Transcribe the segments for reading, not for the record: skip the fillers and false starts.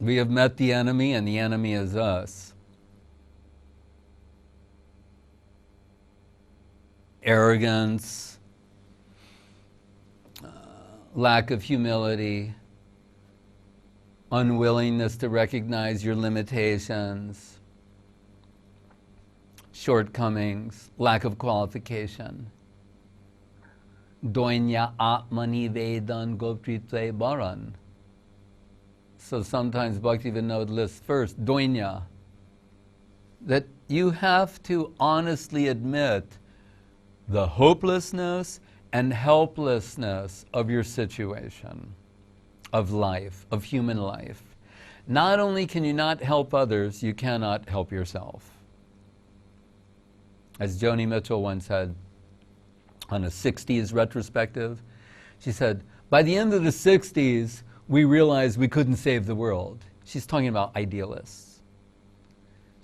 We have met the enemy, and the enemy is us. Arrogance, lack of humility, unwillingness to recognize your limitations, shortcomings, lack of qualification. Dainya ātma-nivedana goptṛtve varaṇa. So sometimes Bhaktivinod lists first, Dainya, that you have to honestly admit the hopelessness and helplessness of your situation, of life, of human life. Not only can you not help others, you cannot help yourself. As Joni Mitchell once said on a 60s retrospective, she said, by the end of the 60s, we realized we couldn't save the world. She's talking about idealists.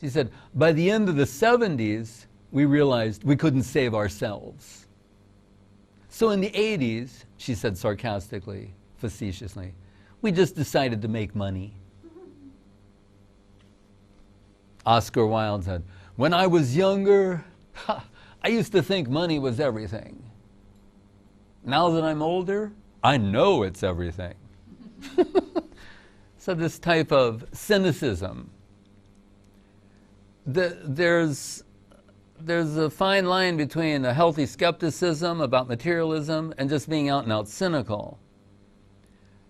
She said, by the end of the 70s, we realized we couldn't save ourselves. So in the 80s, she said sarcastically, facetiously, we just decided to make money. Oscar Wilde said, when I was younger, I used to think money was everything. Now that I'm older, I know it's everything. So this type of cynicism, there's a fine line between a healthy skepticism about materialism and just being out and out cynical.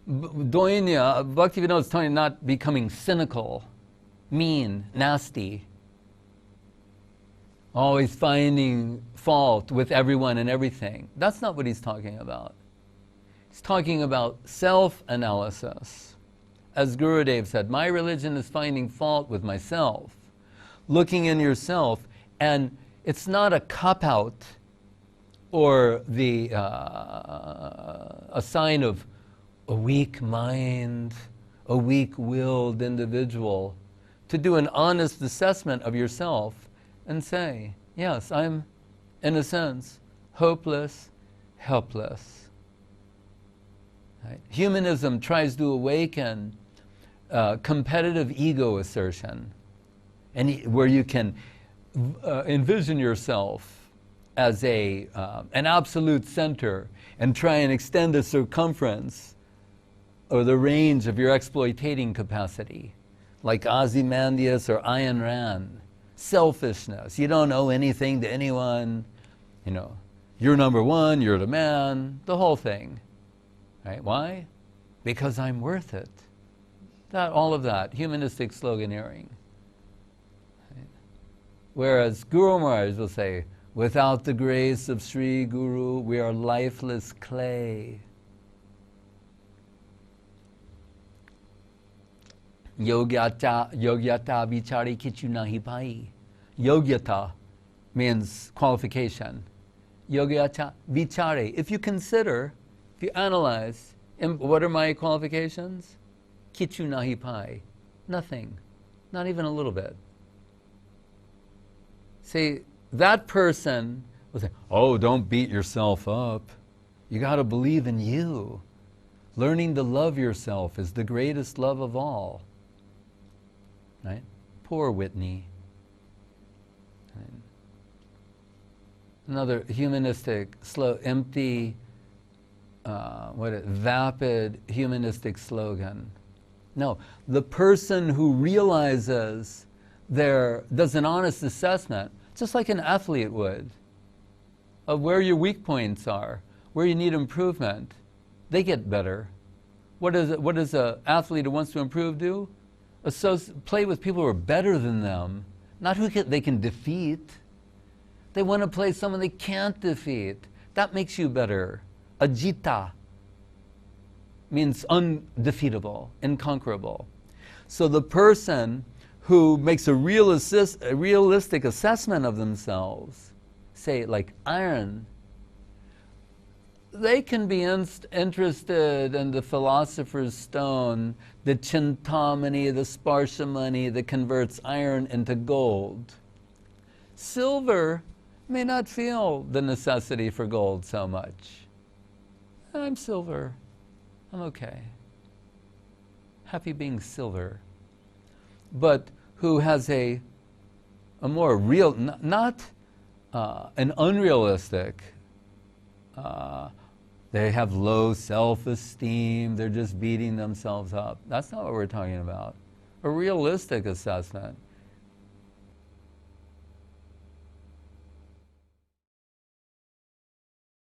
Dainya, Bhaktivinod is telling you not becoming cynical, mean, nasty, always finding fault with everyone and everything. That's not what he's talking about. He's talking about self-analysis. As Gurudev said, my religion is finding fault with myself, looking in yourself, and it's not a cop-out or a sign of a weak mind, a weak-willed individual, to do an honest assessment of yourself and say, yes, I'm, in a sense, hopeless, helpless. Right? Humanism tries to awaken competitive ego assertion, and where you can envision yourself as an absolute center and try and extend the circumference or the range of your exploitating capacity, like Ozymandias or Ayn Rand. Selfishness. You don't owe anything to anyone. You know, you're number one, you're the man, the whole thing. Right? Why? Because I'm worth it. All of that, humanistic sloganeering. Right? Whereas Guru Maharaj will say, without the grace of Sri Guru, we are lifeless clay. Jogyata-vichare kichu nahi pai. Yogyata means qualification. Jogyata-vichare. If you consider, if you analyze, what are my qualifications? Kichu nahi pai. Nothing. Not even a little bit. See, that person will say, oh, don't beat yourself up. You got to believe in you. Learning to love yourself is the greatest love of all. Right? Poor Whitney. Right? Another humanistic, slow, empty, vapid humanistic slogan. No, the person who realizes does an honest assessment, just like an athlete would, of where your weak points are, where you need improvement, they get better. What does an athlete who wants to improve do? Play with people who are better than them, not who they can defeat. They want to play someone they can't defeat. That makes you better. Ajita means undefeatable, inconquerable. So the person who makes a realistic assessment of themselves, say like iron, they can be interested in the philosopher's stone, the chintamani, the sparshamani that converts iron into gold. Silver may not feel the necessity for gold so much. I'm silver. I'm okay. happy being silver, but who has a more real, not an unrealistic, they have low self-esteem, they're just beating themselves up. That's not what we're talking about. A realistic assessment